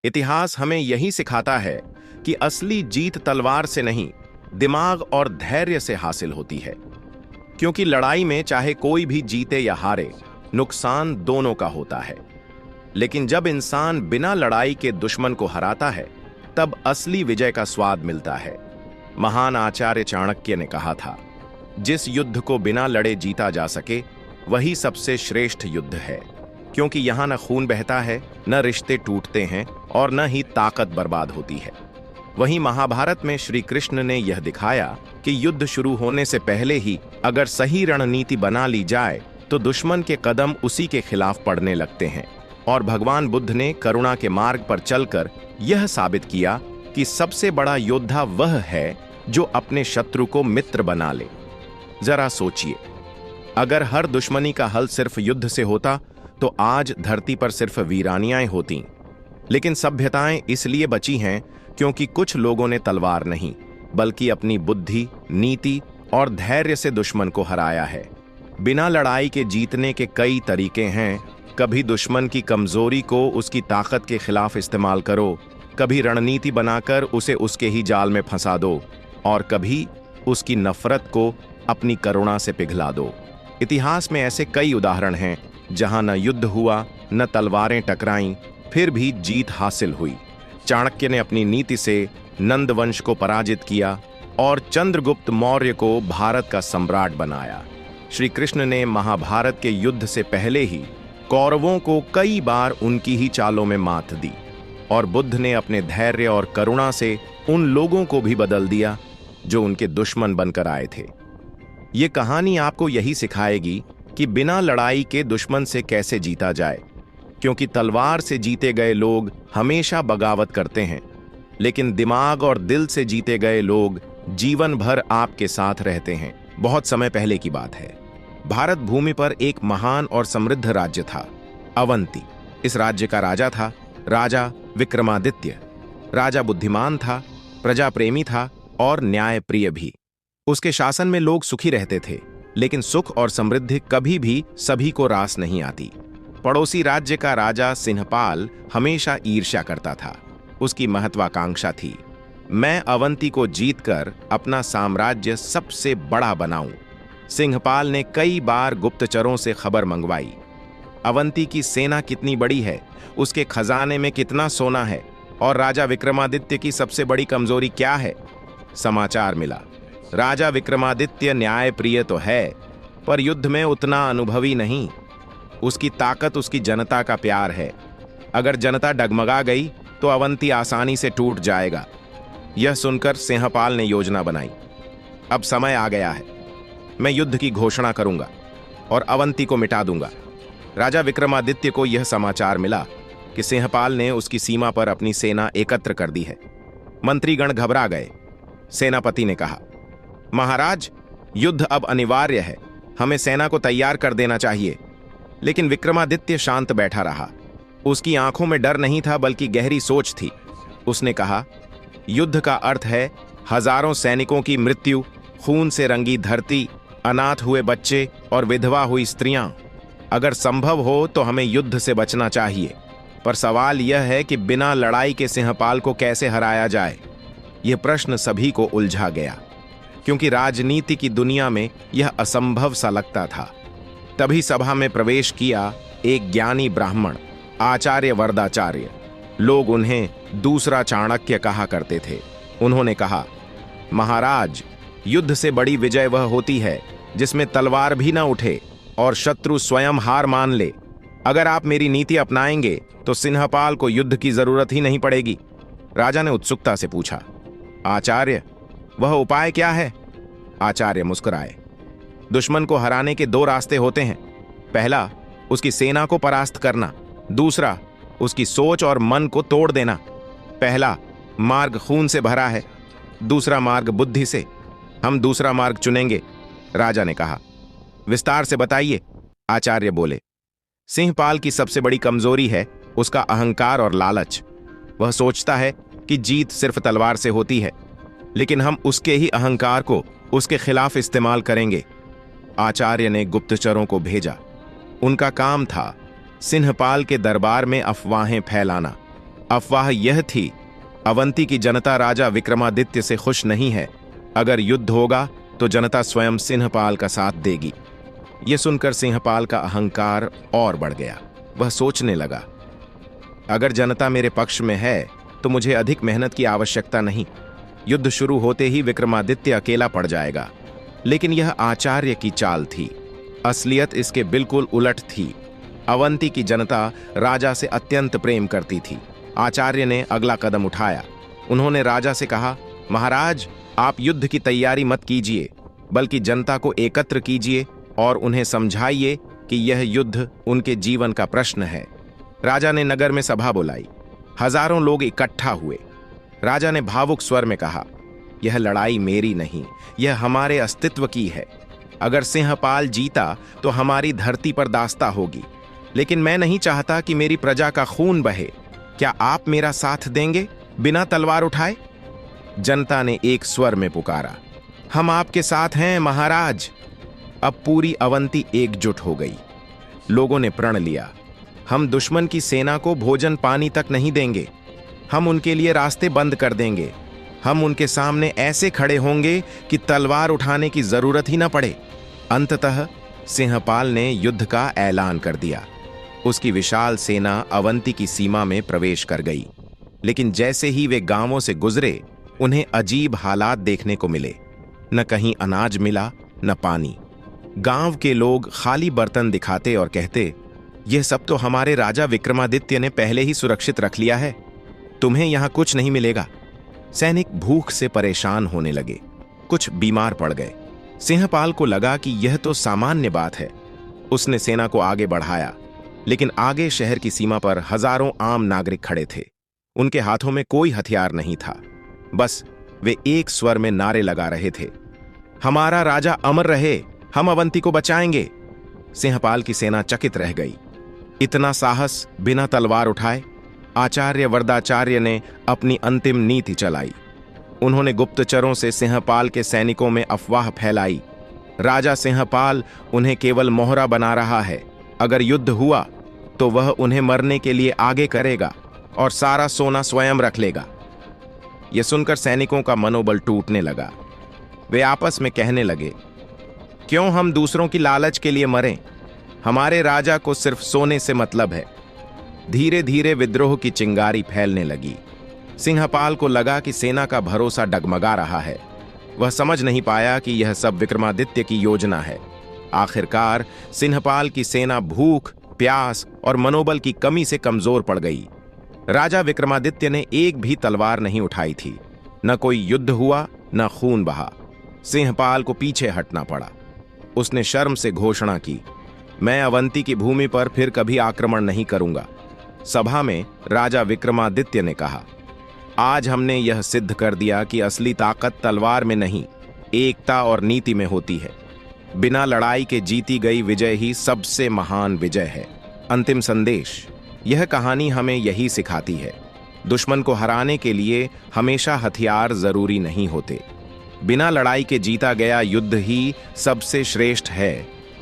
इतिहास हमें यही सिखाता है कि असली जीत तलवार से नहीं, दिमाग और धैर्य से हासिल होती है। क्योंकि लड़ाई में चाहे कोई भी जीते या हारे, नुकसान दोनों का होता है। लेकिन जब इंसान बिना लड़ाई के दुश्मन को हराता है, तब असली विजय का स्वाद मिलता है। महान आचार्य चाणक्य ने कहा था, जिस युद्ध को बिना लड़े जीता जा सके, वही सबसे श्रेष्ठ युद्ध है। क्योंकि यहां न खून बहता है, न रिश्ते टूटते हैं और न ही ताकत बर्बाद होती है। वहीं महाभारत में श्री कृष्ण ने यह दिखाया कि युद्ध शुरू होने से पहले ही अगर सही रणनीति बना ली जाए तो दुश्मन के कदम उसी के खिलाफ पड़ने लगते हैं। और भगवान बुद्ध ने करुणा के मार्ग पर चलकर यह साबित किया कि सबसे बड़ा योद्धा वह है जो अपने शत्रु को मित्र बना ले। जरा सोचिए, अगर हर दुश्मनी का हल सिर्फ युद्ध से होता तो आज धरती पर सिर्फ वीरानियां होतीं। लेकिन सभ्यताएं इसलिए बची हैं क्योंकि कुछ लोगों ने तलवार नहीं, बल्कि अपनी बुद्धि, नीति और धैर्य से दुश्मन को हराया है। बिना लड़ाई के जीतने के कई तरीके हैं। कभी दुश्मन की कमजोरी को उसकी ताकत के खिलाफ इस्तेमाल करो, कभी रणनीति बनाकर उसे उसके ही जाल में फंसा दो, और कभी उसकी नफरत को अपनी करुणा से पिघला दो। इतिहास में ऐसे कई उदाहरण हैं जहां न युद्ध हुआ, न तलवारें टकराईं, फिर भी जीत हासिल हुई। चाणक्य ने अपनी नीति से नंद वंश को पराजित किया और चंद्रगुप्त मौर्य को भारत का सम्राट बनाया। श्री कृष्ण ने महाभारत के युद्ध से पहले ही कौरवों को कई बार उनकी ही चालों में मात दी, और बुद्ध ने अपने धैर्य और करुणा से उन लोगों को भी बदल दिया जो उनके दुश्मन बनकर आए थे। ये कहानी आपको यही सिखाएगी कि बिना लड़ाई के दुश्मन से कैसे जीता जाए। क्योंकि तलवार से जीते गए लोग हमेशा बगावत करते हैं, लेकिन दिमाग और दिल से जीते गए लोग जीवन भर आपके साथ रहते हैं। बहुत समय पहले की बात है। भारत भूमि पर एक महान और समृद्ध राज्य था, अवंती। इस राज्य का राजा था राजा विक्रमादित्य। राजा बुद्धिमान था, प्रजा प्रेमी था और न्यायप्रिय भी। उसके शासन में लोग सुखी रहते थे, लेकिन सुख और समृद्धि कभी भी सभी को रास नहीं आती। पड़ोसी राज्य का राजा सिंहपाल हमेशा ईर्ष्या करता था। उसकी महत्वाकांक्षा थी, मैं अवंती को जीतकर अपना साम्राज्य सबसे बड़ा बनाऊं। सिंहपाल ने कई बार गुप्तचरों से खबर मंगवाई। अवंती की सेना कितनी बड़ी है, उसके खजाने में कितना सोना है, और राजा विक्रमादित्य की सबसे बड़ी कमजोरी क्या है। समाचार मिला, राजा विक्रमादित्य न्यायप्रिय तो है, पर युद्ध में उतना अनुभवी नहीं। उसकी ताकत उसकी जनता का प्यार है। अगर जनता डगमगा गई तो अवंती आसानी से टूट जाएगा। यह सुनकर सिंहपाल ने योजना बनाई। अब समय आ गया है, मैं युद्ध की घोषणा करूंगा और अवंती को मिटा दूंगा। राजा विक्रमादित्य को यह समाचार मिला कि सिंहपाल ने उसकी सीमा पर अपनी सेना एकत्र कर दी है। मंत्रीगण घबरा गए। सेनापति ने कहा, महाराज, युद्ध अब अनिवार्य है, हमें सेना को तैयार कर देना चाहिए। लेकिन विक्रमादित्य शांत बैठा रहा। उसकी आंखों में डर नहीं था, बल्कि गहरी सोच थी। उसने कहा, युद्ध का अर्थ है हजारों सैनिकों की मृत्यु, खून से रंगी धरती, अनाथ हुए बच्चे और विधवा हुई स्त्रियां। अगर संभव हो तो हमें युद्ध से बचना चाहिए, पर सवाल यह है कि बिना लड़ाई के सिंहपाल को कैसे हराया जाए। यह प्रश्न सभी को उलझा गया, क्योंकि राजनीति की दुनिया में यह असंभव सा लगता था। तभी सभा में प्रवेश किया एक ज्ञानी ब्राह्मण, आचार्य वरदाचार्य। लोग उन्हें दूसरा चाणक्य कहा करते थे। उन्होंने कहा, महाराज, युद्ध से बड़ी विजय वह होती है जिसमें तलवार भी ना उठे और शत्रु स्वयं हार मान ले। अगर आप मेरी नीति अपनाएंगे तो सिंहपाल को युद्ध की जरूरत ही नहीं पड़ेगी। राजा ने उत्सुकता से पूछा, आचार्य, वह उपाय क्या है? आचार्य मुस्कुराए। दुश्मन को हराने के दो रास्ते होते हैं। पहला, उसकी सेना को परास्त करना। दूसरा, उसकी सोच और मन को तोड़ देना। पहला मार्ग खून से भरा है, दूसरा मार्ग बुद्धि से। हम दूसरा मार्ग चुनेंगे, राजा ने कहा। विस्तार से बताइए, आचार्य बोले। सिंहपाल की सबसे बड़ी कमजोरी है उसका अहंकार और लालच। वह सोचता है कि जीत सिर्फ तलवार से होती है, लेकिन हम उसके ही अहंकार को उसके खिलाफ इस्तेमाल करेंगे। आचार्य ने गुप्तचरों को भेजा। उनका काम था सिंहपाल के दरबार में अफवाहें फैलाना। अफवाह यह थी, अवंती की जनता राजा विक्रमादित्य से खुश नहीं है। अगर युद्ध होगा तो जनता स्वयं सिंहपाल का साथ देगी। यह सुनकर सिंहपाल का अहंकार और बढ़ गया। वह सोचने लगा, अगर जनता मेरे पक्ष में है तो मुझे अधिक मेहनत की आवश्यकता नहीं। युद्ध शुरू होते ही विक्रमादित्य अकेला पड़ जाएगा। लेकिन यह आचार्य की चाल थी। असलियत इसके बिल्कुल उलट थी। अवंती की जनता राजा से अत्यंत प्रेम करती थी। आचार्य ने अगला कदम उठाया। उन्होंने राजा से कहा, महाराज, आप युद्ध की तैयारी मत कीजिए, बल्कि जनता को एकत्र कीजिए और उन्हें समझाइए कि यह युद्ध उनके जीवन का प्रश्न है। राजा ने नगर में सभा बुलाई। हजारों लोग इकट्ठा हुए। राजा ने भावुक स्वर में कहा, यह लड़ाई मेरी नहीं, यह हमारे अस्तित्व की है। अगर सिंहपाल जीता तो हमारी धरती पर दास्ता होगी, लेकिन मैं नहीं चाहता कि मेरी प्रजा का खून बहे। क्या आप मेरा साथ देंगे बिना तलवार उठाए? जनता ने एक स्वर में पुकारा, हम आपके साथ हैं महाराज। अब पूरी अवंती एकजुट हो गई। लोगों ने प्रण लिया, हम दुश्मन की सेना को भोजन पानी तक नहीं देंगे। हम उनके लिए रास्ते बंद कर देंगे। हम उनके सामने ऐसे खड़े होंगे कि तलवार उठाने की जरूरत ही न पड़े। अंततः सिंहपाल ने युद्ध का ऐलान कर दिया। उसकी विशाल सेना अवंती की सीमा में प्रवेश कर गई। लेकिन जैसे ही वे गांवों से गुजरे, उन्हें अजीब हालात देखने को मिले। न कहीं अनाज मिला, न पानी। गांव के लोग खाली बर्तन दिखाते और कहते, यह सब तो हमारे राजा विक्रमादित्य ने पहले ही सुरक्षित रख लिया है, तुम्हें यहां कुछ नहीं मिलेगा। सैनिक भूख से परेशान होने लगे। कुछ बीमार पड़ गए। सिंहपाल को लगा कि यह तो सामान्य बात है। उसने सेना को आगे बढ़ाया, लेकिन आगे शहर की सीमा पर हजारों आम नागरिक खड़े थे। उनके हाथों में कोई हथियार नहीं था। बस वे एक स्वर में नारे लगा रहे थे, हमारा राजा अमर रहे, हम अवंती को बचाएंगे। सिंहपाल की सेना चकित रह गई। इतना साहस बिना तलवार उठाए? आचार्य वरदाचार्य ने अपनी अंतिम नीति चलाई। उन्होंने गुप्तचरों से सिंहपाल के सैनिकों में अफवाह फैलाई। राजा सिंहपाल उन्हें केवल मोहरा बना रहा है। अगर युद्ध हुआ तो वह उन्हें मरने के लिए आगे करेगा और सारा सोना स्वयं रख लेगा। यह सुनकर सैनिकों का मनोबल टूटने लगा। वे आपस में कहने लगे, क्यों हम दूसरों की लालच के लिए मरें? हमारे राजा को सिर्फ सोने से मतलब है। धीरे धीरे विद्रोह की चिंगारी फैलने लगी। सिंहपाल को लगा कि सेना का भरोसा डगमगा रहा है। वह समझ नहीं पाया कि यह सब विक्रमादित्य की योजना है। आखिरकार सिंहपाल की सेना भूख, प्यास और मनोबल की कमी से कमजोर पड़ गई। राजा विक्रमादित्य ने एक भी तलवार नहीं उठाई थी। न कोई युद्ध हुआ, न खून बहा। सिंहपाल को पीछे हटना पड़ा। उसने शर्म से घोषणा की, मैं अवंती की भूमि पर फिर कभी आक्रमण नहीं करूंगा। सभा में राजा विक्रमादित्य ने कहा, आज हमने यह सिद्ध कर दिया कि असली ताकत तलवार में नहीं, एकता और नीति में होती है। बिना लड़ाई के जीती गई विजय ही सबसे महान विजय है। अंतिम संदेश, यह कहानी हमें यही सिखाती है, दुश्मन को हराने के लिए हमेशा हथियार जरूरी नहीं होते। बिना लड़ाई के जीता गया युद्ध ही सबसे श्रेष्ठ है।